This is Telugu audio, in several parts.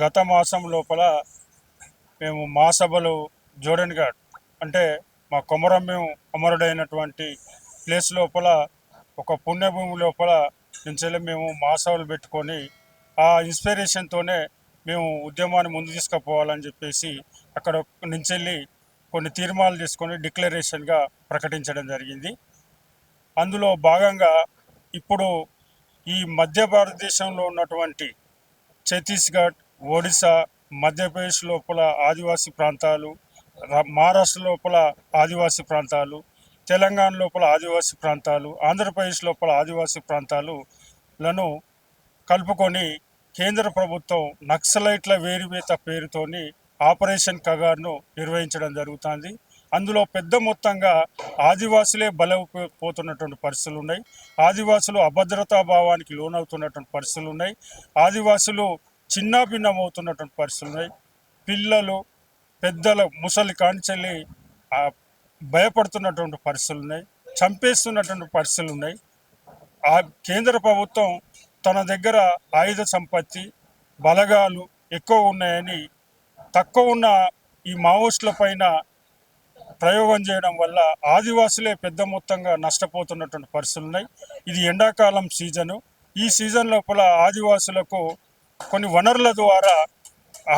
గత మాసం లోపల మేము మహాసభలు జోడెన్ఘాట్ అంటే మా కొమరంభీం అమరుడైనటువంటి ప్లేస్ లోపల ఒక పుణ్యభూమి లోపల నుంచి మేము మహాసభలు పెట్టుకొని ఆ ఇన్స్పిరేషన్తోనే మేము ఉద్యమాన్ని ముందు తీసుకుపోవాలని చెప్పేసి అక్కడ నుంచి కొన్ని తీర్మానాలు తీసుకొని డిక్లరేషన్గా ప్రకటించడం జరిగింది. అందులో భాగంగా ఇప్పుడు ఈ మధ్య భారతదేశంలో ఉన్నటువంటి ఛత్తీస్గఢ్, ఒడిశా, మధ్యప్రదేశ్ లోపల ఆదివాసీ ప్రాంతాలు, మహారాష్ట్ర లోపల ఆదివాసీ ప్రాంతాలు, తెలంగాణ లోపల ఆదివాసీ ప్రాంతాలు, ఆంధ్రప్రదేశ్ లోపల ఆదివాసీ ప్రాంతాలను కలుపుకొని కేంద్ర ప్రభుత్వం నక్సలైట్ల వేరువేత పేరుతోని ఆపరేషన్ కగార్ను నిర్వహించడం జరుగుతుంది. అందులో పెద్ద మొత్తంగా ఆదివాసులే బలైపోతున్నటువంటి పరిస్థితులు ఉన్నాయి. ఆదివాసులు అభద్రతా భావానికి లోనవుతున్నటువంటి పరిస్థితులు ఉన్నాయి. ఆదివాసులు చిన్నాభిన్నమవుతున్నటువంటి పరిస్థితులు ఉన్నాయి. పిల్లలు పెద్దల ముసలి కాంచెల్లి భయపడుతున్నటువంటి పరిస్థితులు ఉన్నాయి. చంపేస్తున్నటువంటి పరిస్థితులు ఉన్నాయి. ఆ కేంద్ర ప్రభుత్వం తన దగ్గర ఆయుధ సంపత్తి బలగాలు ఎక్కువ ఉన్నాయని తక్కువ ఉన్న ఈ మావోయిస్టుల పైన ప్రయోగం చేయడం వల్ల ఆదివాసులే పెద్ద మొత్తంగా నష్టపోతున్నటువంటి పరిస్థితులు ఉన్నాయి. ఇది ఎండాకాలం సీజను. ఈ సీజన్ లోపల ఆదివాసులకు కొన్ని వనరుల ద్వారా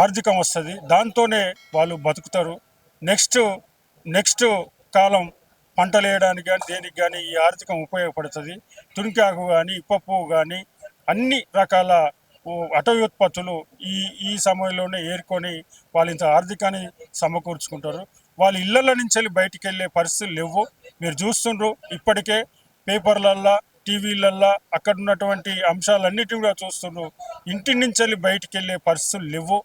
ఆర్థికం వస్తుంది. దాంతోనే వాళ్ళు బతుకుతారు. నెక్స్ట్ కాలం పంటలు వేయడానికి కానీ దేనికి కానీ ఈ ఆర్థికం ఉపయోగపడుతుంది. తునికాకు కానీ ఇప్ప పువ్వు కానీ అన్ని రకాల అటవీ ఈ సమయంలోనే ఏరుకొని వాళ్ళు ఇంత ఆర్థికాన్ని సమకూర్చుకుంటారు. వాళ్ళ ఇళ్ల నుంచి బయటికి వెళ్ళే పరిస్థితులు లేవు. మీరు చూస్తుండ్రు ఇప్పటికే పేపర్లల్లో, టీవీలల్లో అక్కడ ఉన్నటువంటి అంశాలన్నిటిని కూడా చూస్తుండ్రు. ఇంటి నుంచి బయటికి వెళ్ళే పరిస్థితులు లేవు.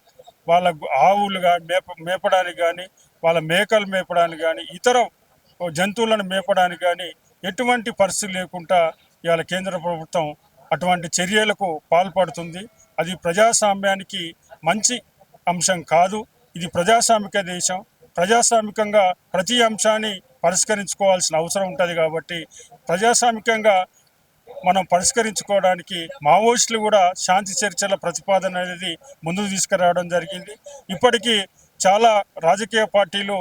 వాళ్ళ ఆవులు కానీ మేపడానికి కానీ, వాళ్ళ మేకలు మేపడానికి కానీ, ఇతర జంతువులను మేపడానికి కానీ ఎటువంటి పరిస్థితి లేకుండా ఇవాళ కేంద్ర ప్రభుత్వం అటువంటి చర్యలకు పాల్పడుతుంది. అది ప్రజాస్వామ్యానికి మంచి అంశం కాదు. ఇది ప్రజాస్వామిక దేశం. ప్రజాస్వామికంగా ప్రతి అంశాన్ని పరిష్కరించుకోవాల్సిన అవసరం ఉంటుంది. కాబట్టి ప్రజాస్వామికంగా మనం పరిష్కరించుకోవడానికి మావోయిస్టులు కూడా శాంతి చర్చల ప్రతిపాదన అనేది ముందుకు తీసుకురావడం జరిగింది. ఇప్పటికీ చాలా రాజకీయ పార్టీలు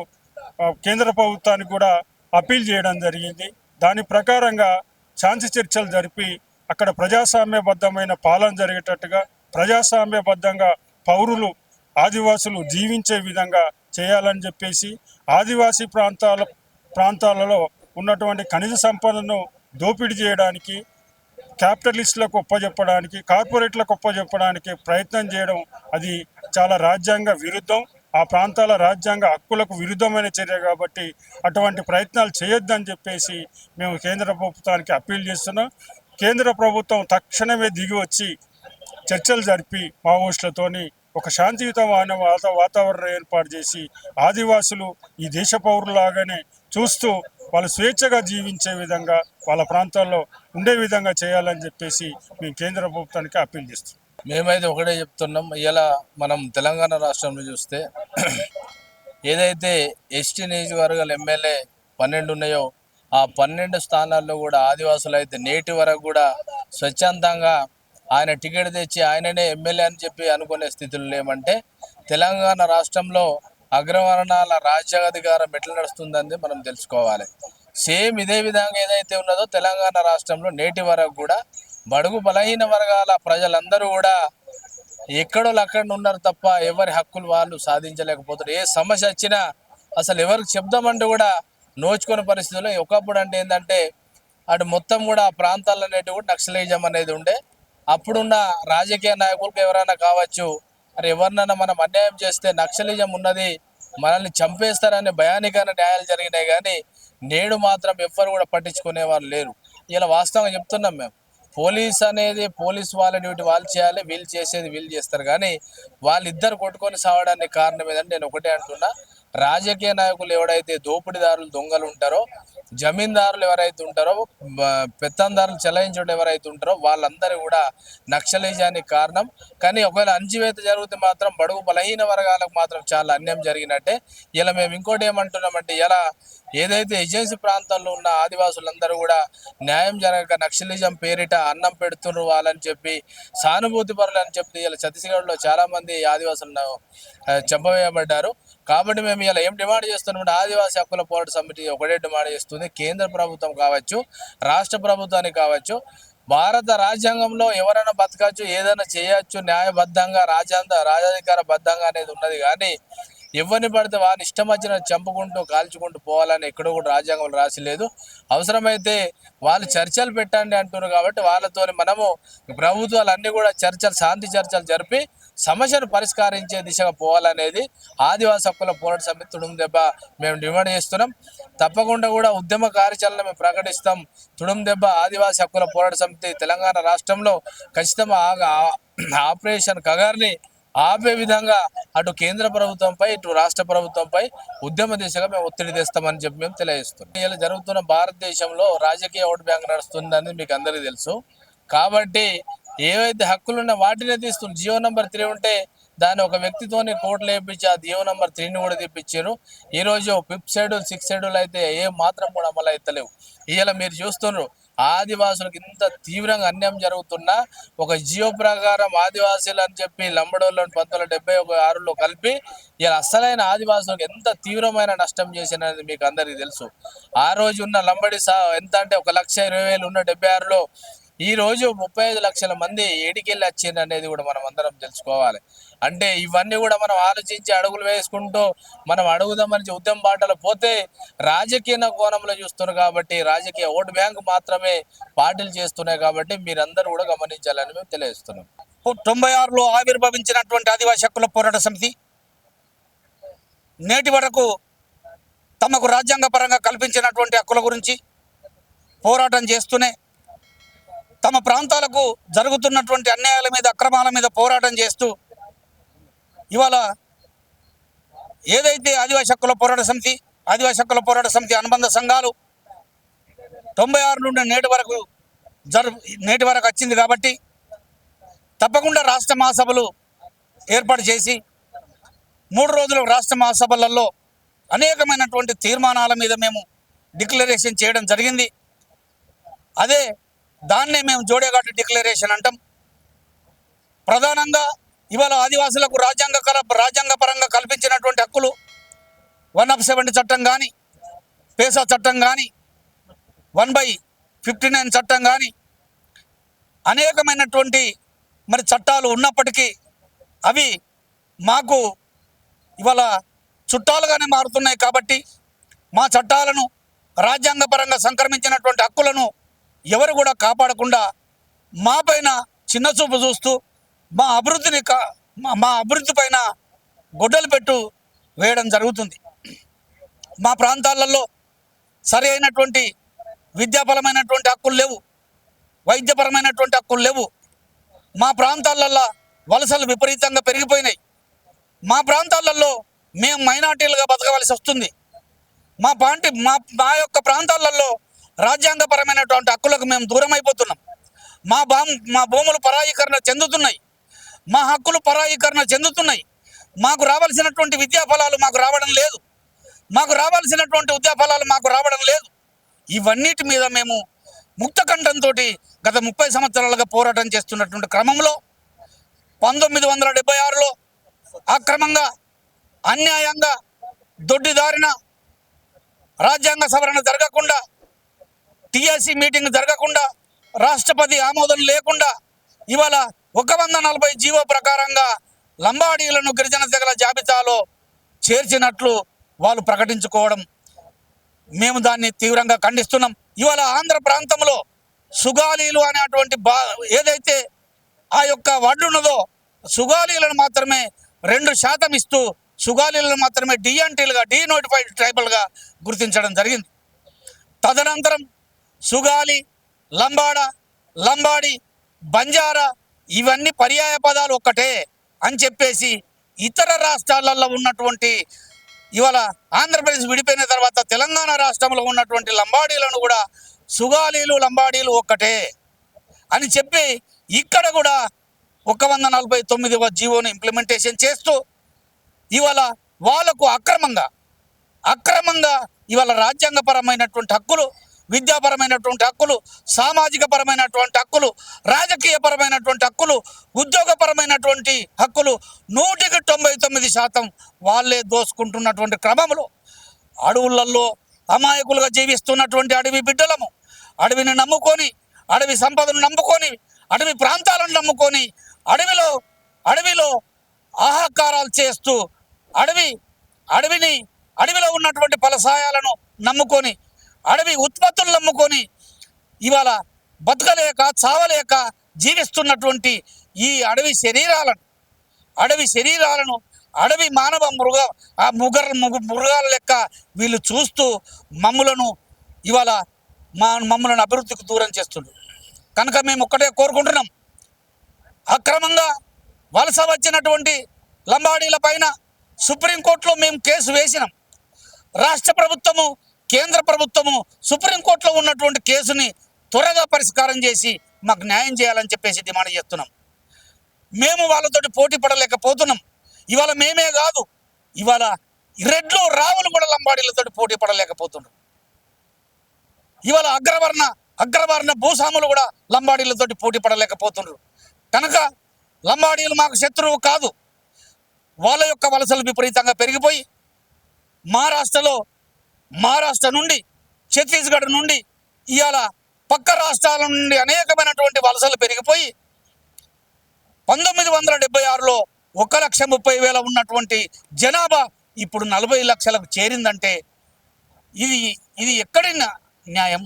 కేంద్ర ప్రభుత్వానికి కూడా అప్పీల్ చేయడం జరిగింది. దాని ప్రకారంగా శాంతి చర్చలు జరిపి అక్కడ ప్రజాస్వామ్యబద్ధమైన పాలన జరిగేటట్టుగా ప్రజాస్వామ్యబద్ధంగా పౌరులు ఆదివాసులు జీవించే విధంగా చేయాలని చెప్పేసి ఆదివాసీ ప్రాంతాలలో ఉన్నటువంటి ఖనిజ సంపదను దోపిడీ చేయడానికి, క్యాపిటలిస్టులకు ఒప్పజెప్పడానికి, కార్పొరేట్లకు ఒప్పజెప్పడానికి ప్రయత్నం చేయడం అది చాలా రాజ్యాంగ విరుద్ధం. ఆ ప్రాంతాల రాజ్యాంగ హక్కులకు విరుద్ధమైన చర్య కాబట్టి అటువంటి ప్రయత్నాలు చేయొద్దని చెప్పేసి మేము కేంద్ర ప్రభుత్వానికి అప్పీల్ చేస్తున్నాం. కేంద్ర ప్రభుత్వం తక్షణమే దిగి వచ్చి చర్చలు జరిపి మావోయిస్టులతోని ఒక శాంతియుతమైన వాతావరణం ఏర్పాటు చేసి ఆదివాసులు ఈ దేశ పౌరులాగానే చూస్తూ వాళ్ళు స్వేచ్ఛగా జీవించే విధంగా వాళ్ళ ప్రాంతాల్లో ఉండే విధంగా చేయాలని చెప్పేసి మేము కేంద్ర ప్రభుత్వానికి అప్పీల్ చేస్తున్నాం. మేమైతే ఒకటే చెప్తున్నాం. ఇలా మనం తెలంగాణ రాష్ట్రంలో చూస్తే ఏదైతే ఎస్టీ నియోజకవర్గాలు ఎమ్మెల్యే 12 ఉన్నాయో ఆ 12 స్థానాల్లో కూడా ఆదివాసులు అయితే నేటి వరకు కూడా స్వచ్ఛందంగా ఆయన టికెట్ తెచ్చి ఆయననే ఎమ్మెల్యే అని చెప్పి అనుకునే స్థితిలో లేమంటే తెలంగాణ రాష్ట్రంలో అగ్రవర్ణాల రాజ్యాధికారం ఎట్లా నడుస్తుందని మనం తెలుసుకోవాలి. సేమ్ ఇదే విధంగా ఏదైతే ఉన్నదో తెలంగాణ రాష్ట్రంలో నేటి వరకు కూడా బడుగు బలహీన వర్గాల ప్రజలందరూ కూడా ఎక్కడో అక్కడ ఉన్నారు తప్ప ఎవరి హక్కులు వాళ్ళు సాధించలేకపోతారు. ఏ సమస్య వచ్చినా అసలు ఎవరికి చెప్దామంటే కూడా నోచుకునే పరిస్థితుల్లో ఒకప్పుడు అంటే ఏంటంటే అటు మొత్తం కూడా ఆ ప్రాంతాలు అనేటివి కూడా నక్సలిజం అనేది ఉండే. అప్పుడున్న రాజకీయ నాయకులకు ఎవరైనా కావచ్చు, మరి ఎవరినైనా మనం అన్యాయం చేస్తే నక్సలిజం ఉన్నది, మనల్ని చంపేస్తారనే భయానికైన న్యాయాలు జరిగినాయి. కానీ నేడు మాత్రం ఎవ్వరు కూడా పట్టించుకునే వాళ్ళు లేరు. ఇలా వాస్తవంగా చెప్తున్నాం మేము. పోలీస్ వాళ్ళ డ్యూటీ వాళ్ళు చేయాలి, వీళ్ళు చేసేది వీళ్ళు చేస్తారు. కానీ వాళ్ళిద్దరు కొట్టుకొని సావడానికి కారణం ఏదంటే నేను ఒకటే అంటున్నా, రాజకీయ నాయకులు ఎవరైతే దోపిడీదారులు దొంగలు ఉంటారో, జమీందారులు ఎవరైతే ఉంటారో, పెత్తందారులు చెలాయించడం ఎవరైతే ఉంటారో వాళ్ళందరూ కూడా నక్సలిజానికి కారణం. కానీ ఒకవేళ అణచివేత జరిగితే మాత్రం బడుగు బలహీన వర్గాలకు మాత్రం చాలా అన్యాయం జరిగినట్టే. ఇలా మేము ఇంకోటి ఏమంటున్నామంటే ఇలా ఏదైతే ఏజెన్సీ ప్రాంతాల్లో ఉన్న ఆదివాసులందరూ కూడా న్యాయం జరగక నక్సలిజం పేరిట అన్నం పెడుతున్నారు వాళ్ళని చెప్పి సానుభూతి పరులు అని చెప్పి ఇలా ఛత్తీస్గఢ్లో చాలా మంది ఆదివాసులను చంపవేయబడ్డారు. కాబట్టి మేము ఇలా ఏం డిమాండ్ చేస్తున్నామంటే ఆదివాసీ హక్కుల పోరాట సమితి ఒకటే డిమాండ్ చేస్తుంది, కేంద్ర ప్రభుత్వం కావచ్చు, రాష్ట్ర ప్రభుత్వానికి కావచ్చు, భారత రాజ్యాంగంలో ఎవరైనా బతకచ్చు, ఏదైనా చేయొచ్చు న్యాయబద్ధంగా, రాజాధికార బద్ధంగా అనేది ఉన్నది. కానీ ఎవరిని పడితే వారిని ఇష్టం వచ్చిన చంపుకుంటూ కాల్చుకుంటూ పోవాలని ఎక్కడో కూడా రాజ్యాంగంలో రాసి లేదు. అవసరమైతే వాళ్ళు చర్చలు పెట్టండి అంటున్నారు. కాబట్టి వాళ్ళతో మనము ప్రభుత్వాలు అన్నీ కూడా శాంతి చర్చలు జరిపి సమస్యను పరిష్కరించే దిశగా పోవాలనేది ఆదివాసీ హక్కుల పోరాట సమితి తుడుం దెబ్బ మేము డిమాండ్ చేస్తున్నాం. తప్పకుండా కూడా ఉద్యమ కార్యాచరణ మేము ప్రకటిస్తాం. తుడుం దెబ్బ ఆదివాసీ హక్కుల పోరాట సమితి తెలంగాణ రాష్ట్రంలో ఖచ్చితంగా ఆపరేషన్ కగార్ని ఆపే విధంగా అటు కేంద్ర ప్రభుత్వంపై ఇటు రాష్ట్ర ప్రభుత్వంపై ఉద్యమ దిశగా మేము ఒత్తిడి తెస్తామని చెప్పి మేము తెలియజేస్తున్నాం. ఇలా జరుగుతున్న భారతదేశంలో రాజకీయ ఓటు బ్యాంక్ నడుస్తుందని మీకు అందరికీ తెలుసు. కాబట్టి ఏవైతే హక్కులున్నా వాటినే తీస్తుంది. జియో నెంబర్ 3 ఉంటే దాన్ని ఒక వ్యక్తితోని కోర్టులు వేయించి ఆ జియో నెంబర్ 3ని కూడా తెప్పించారు. ఈరోజు 5th షెడ్యూల్ 6th షెడ్యూల్ అయితే ఏ మాత్రం కూడా అమలు అవుతలేవు. ఇలా మీరు చూస్తున్నారు ఆదివాసులకు ఇంత తీవ్రంగా అన్యాయం జరుగుతున్నా ఒక జియో ప్రకారం ఆదివాసీలు అని చెప్పి లంబడోళ్ళని 1976లో కలిపి ఇలా అసలైన ఆదివాసులకు ఎంత తీవ్రమైన నష్టం చేసినది మీకు అందరికీ తెలుసు. ఆ రోజు ఉన్న లంబడి ఎంత అంటే 1,20,000 ఉన్న 76లో ఈ రోజు 35 లక్షల మంది ఏడికెళ్ళి వచ్చింది అనేది కూడా మనం అందరం తెలుసుకోవాలి. అంటే ఇవన్నీ కూడా మనం ఆలోచించి అడుగులు వేసుకుంటూ మనం అడుగుదామని ఉద్యమ బాటలో పోతే రాజకీయ కోణంలో చూస్తున్నారు. కాబట్టి రాజకీయ ఓటు బ్యాంకు మాత్రమే పార్టీలు చేస్తున్నాయి. కాబట్టి మీరందరూ కూడా గమనించాలని మేము తెలియజేస్తున్నాం. 96లో ఆవిర్భవించినటువంటి ఆదివాసీ హక్కుల పోరాట సమితి నేటి వరకు తమకు రాజ్యాంగపరంగా కల్పించినటువంటి హక్కుల గురించి పోరాటం చేస్తూనే తమ ప్రాంతాలకు జరుగుతున్నటువంటి అన్యాయాల మీద, అక్రమాల మీద పోరాటం చేస్తూ ఇవాళ ఏదైతే ఆదివాసీ హక్కుల పోరాట సమితి అనుబంధ సంఘాలు 96 నుండి నేటి వరకు వచ్చింది. కాబట్టి తప్పకుండా రాష్ట్ర మహాసభలు ఏర్పాటు చేసి 3 రోజుల రాష్ట్ర మహాసభలలో అనేకమైనటువంటి తీర్మానాల మీద మేము డిక్లరేషన్ చేయడం జరిగింది. దాన్నే మేము జోడేఘాటు డిక్లరేషన్ అంటాం. ప్రధానంగా ఇవాళ ఆదివాసులకు రాజ్యాంగపరంగా కల్పించినటువంటి హక్కులు 1/70 చట్టం కానీ, పేసా చట్టం కానీ, 1/59 చట్టం కానీ అనేకమైనటువంటి చట్టాలు ఉన్నప్పటికీ అవి మాకు ఇవాళ చుట్టాలుగానే మారుతున్నాయి. కాబట్టి మా చట్టాలను, రాజ్యాంగపరంగా సంక్రమించినటువంటి హక్కులను ఎవరు కూడా కాపాడకుండా మా పైన చిన్నచూపు చూస్తూ మా అభివృద్ధి పైన గొడ్డలు పెట్టు వేయడం జరుగుతుంది. మా ప్రాంతాలలో సరి అయినటువంటి విద్యాపరమైనటువంటి హక్కులు లేవు, వైద్యపరమైనటువంటి హక్కులు లేవు. మా ప్రాంతాలలో వలసలు విపరీతంగా పెరిగిపోయినాయి. మా ప్రాంతాలలో మేము మైనార్టీలుగా బతకవలసి వస్తుంది. మా యొక్క ప్రాంతాలలో రాజ్యాంగపరమైనటువంటి హక్కులకు మేము దూరం అయిపోతున్నాం. మా భూములు పరాయీకరణ చెందుతున్నాయి, మా హక్కులు పరాయీకరణ చెందుతున్నాయి. మాకు రావాల్సినటువంటి విద్యాఫలాలు మాకు రావడం లేదు, మాకు రావాల్సినటువంటి ఉద్యాఫలాలు మాకు రావడం లేదు. ఇవన్నిటి మీద మేము ముక్తకంఠంతో గత 30 సంవత్సరాలుగా పోరాటం చేస్తున్నటువంటి క్రమంలో 1976లో అక్రమంగా, అన్యాయంగా, దొడ్డిదారిన రాజ్యాంగ సవరణ జరగకుండా, టీఎస్సీ మీటింగ్ జరగకుండా, రాష్ట్రపతి ఆమోదం లేకుండా ఇవాళ 140 జీవో ప్రకారంగా లంబాడీలను గిరిజన తెగల జాబితాలో చేర్చినట్లు వాళ్ళు ప్రకటించుకోవడం మేము దాన్ని తీవ్రంగా ఖండిస్తున్నాం. ఇవాళ ఆంధ్ర ప్రాంతంలో సుగాలీలు అనేటువంటి ఏదైతే ఆ యొక్క వడ్లు ఉన్నదో సుగాలీలను మాత్రమే 2% ఇస్తూ సుగాలీలను మాత్రమే డిఎన్టీలుగా, డీనోటిఫైడ్ ట్రైబల్గా గుర్తించడం జరిగింది. తదనంతరం సుగాలి, లంబాడి, బంజారా ఇవన్నీ పర్యాయ పదాలు ఒక్కటే అని చెప్పేసి ఇతర రాష్ట్రాలలో ఉన్నటువంటి ఇవాళ ఆంధ్రప్రదేశ్ విడిపోయిన తర్వాత తెలంగాణ రాష్ట్రంలో ఉన్నటువంటి లంబాడీలను కూడా సుగాలీలు, లంబాడీలు ఒక్కటే అని చెప్పి ఇక్కడ కూడా 149వ జీవోను ఇంప్లిమెంటేషన్ చేస్తూ ఇవాళ వాళ్ళకు అక్రమంగా ఇవాళ రాజ్యాంగపరమైనటువంటి హక్కులు, విద్యాపరమైనటువంటి హక్కులు, సామాజిక పరమైనటువంటి హక్కులు, రాజకీయపరమైనటువంటి హక్కులు, ఉద్యోగపరమైనటువంటి హక్కులు 99% వాళ్ళే దోసుకుంటున్నటువంటి క్రమంలో అడవులలో అమాయకులుగా జీవిస్తున్నటువంటి అడవి బిడ్డలము, అడవిని నమ్ముకొని, అడవి సంపదను నమ్ముకొని, అడవి ప్రాంతాలను నమ్ముకొని, అడవిలో ఆహాకారాలు చేస్తూ అడవిలో ఉన్నటువంటి ఫలసాయాలను నమ్ముకొని, అడవి ఉత్పత్తులు నమ్ముకొని ఇవాళ బతకలేక చావలేక జీవిస్తున్నటువంటి ఈ అడవి శరీరాలను అడవి మానవ మృగాల లెక్క వీళ్ళు చూస్తూ మమ్మలను అభివృద్ధికి దూరం చేస్తున్నారు. కనుక మేము ఒక్కటే కోరుకుంటున్నాం, అక్రమంగా వలస వచ్చినటువంటి లంబాడీల పైన సుప్రీంకోర్టులో మేము కేసు వేసినాం. రాష్ట్ర ప్రభుత్వము, కేంద్ర ప్రభుత్వము సుప్రీంకోర్టులో ఉన్నటువంటి కేసుని త్వరగా పరిష్కారం చేసి మాకు న్యాయం చేయాలని చెప్పేసి డిమాండ్ చేస్తున్నాం. మేము వాళ్ళతోటి పోటీ పడలేకపోతున్నాం. ఇవాళ మేమే కాదు, ఇవాళ రెడ్లు రావులు కూడా లంబాడీలతో పోటీ పడలేకపోతున్నారు. ఇవాళ అగ్రవర్ణ భూస్వాములు కూడా లంబాడీలతో పోటీ పడలేకపోతున్నారు. కనుక లంబాడీలు మాకు శత్రువు కాదు. వాళ్ళ యొక్క వలసలు విపరీతంగా పెరిగిపోయి మహారాష్ట్ర నుండి, ఛత్తీస్గఢ్ నుండి, ఇవాళ పక్క రాష్ట్రాల నుండి అనేకమైనటువంటి వలసలు పెరిగిపోయి 1976లో 1,30,000 ఉన్నటువంటి జనాభా ఇప్పుడు 40 లక్షలకు చేరిందంటే ఇది ఎక్కడి న్యాయం?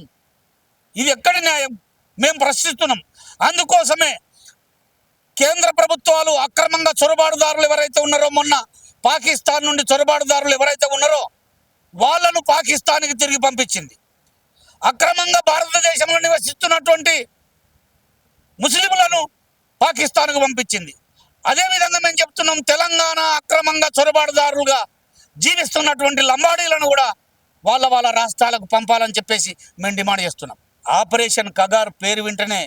ఇది ఎక్కడి న్యాయం? మేము ప్రశ్నిస్తున్నాం. అందుకోసమే కేంద్ర ప్రభుత్వాలు అక్రమంగా చొరబాటుదారులు ఎవరైతే ఉన్నారో, మొన్న పాకిస్తాన్ నుండి చొరబాటుదారులు ఎవరైతే ఉన్నారో వాళ్ళను పాకిస్తాన్కి తిరిగి పంపించింది. అక్రమంగా భారతదేశంలో నివసిస్తున్నటువంటి ముస్లింలను పాకిస్తాన్కు పంపించింది. అదేవిధంగా మేము చెప్తున్నాం, తెలంగాణ అక్రమంగా చొరబాటుదారులుగా జీవిస్తున్నటువంటి లంబాడీలను కూడా వాళ్ళ రాష్ట్రాలకు పంపాలని చెప్పేసి మేము డిమాండ్ చేస్తున్నాం. ఆపరేషన్ కగార్ పేరు వింటేనే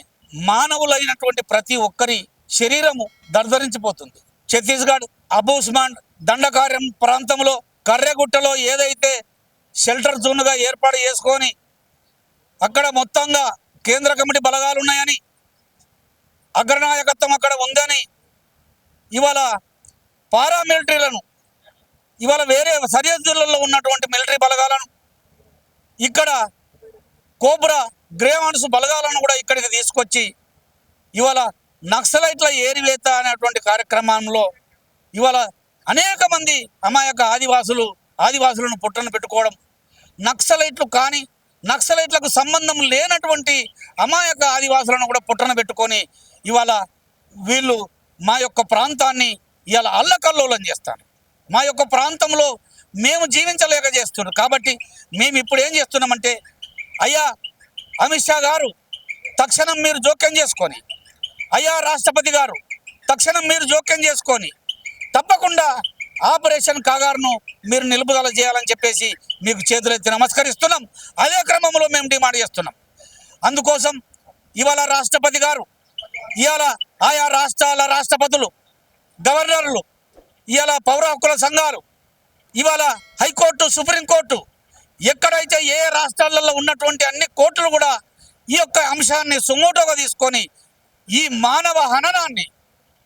మానవులైనటువంటి ప్రతి ఒక్కరి శరీరము దర్దరించిపోతుంది. ఛత్తీస్గఢ్ అబూస్మాండ్ దండకార్యం ప్రాంతంలో కర్రెగుట్టలో ఏదైతే షెల్టర్ జోన్గా ఏర్పాటు చేసుకొని అక్కడ మొత్తంగా కేంద్ర కమిటీ బలగాలు ఉన్నాయని, అగ్రనాయకత్వం అక్కడ ఉందని, ఇవాళ పారామిలిటరీలను, ఇవాళ వేరే సరిహద్దులలో ఉన్నటువంటి మిలిటరీ బలగాలను, ఇక్కడ కోబ్రా గ్రేవాన్స్ బలగాలను కూడా ఇక్కడికి తీసుకొచ్చి ఇవాళ నక్సలైట్ల ఏరివేత అనేటువంటి కార్యక్రమంలో ఇవాళ అనేక మంది అమాయక ఆదివాసులను పుట్టన పెట్టుకోవడం, నక్సలైట్లు కానీ నక్సలైట్లకు సంబంధం లేనటువంటి అమాయక ఆదివాసులను కూడా పుట్టన పెట్టుకొని ఇవాళ వీళ్ళు మా యొక్క ప్రాంతాన్ని ఇవాళ అల్లకల్లోలం చేస్తారు. మా యొక్క ప్రాంతంలో మేము జీవించలేక చేస్తున్నారు. కాబట్టి మేము ఇప్పుడు ఏం చేస్తున్నామంటే, అయ్యా అమిత్ షా గారు తక్షణం మీరు జోక్యం చేసుకొని, అయ్యా రాష్ట్రపతి గారు తక్షణం మీరు జోక్యం చేసుకొని తప్పకుండా ఆపరేషన్ కాగార్ను మీరు నిలుపుదల చేయాలని చెప్పేసి మీకు చేతులెత్తి నమస్కరిస్తున్నాం. అదే క్రమంలో మేము డిమాండ్ చేస్తున్నాం. అందుకోసం ఇవాళ రాష్ట్రపతి గారు, ఇవాళ ఆయా రాష్ట్రాల రాష్ట్రపతులు, గవర్నర్లు, ఇవాళ పౌర హక్కుల సంఘాలు, ఇవాళ హైకోర్టు, సుప్రీంకోర్టు, ఎక్కడైతే ఏ రాష్ట్రాలలో ఉన్నటువంటి అన్ని కోర్టులు కూడా ఈ యొక్క అంశాన్ని సుమోటోగా తీసుకొని ఈ మానవ హననాన్ని,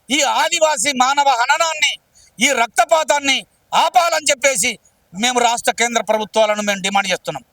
ఈ ఆదివాసీ మానవ హననాన్ని, ఈ రక్తపాతాన్ని ఆపాలని చెప్పేసి మేము రాష్ట్ర కేంద్ర ప్రభుత్వాలను మేము డిమాండ్ చేస్తున్నాం.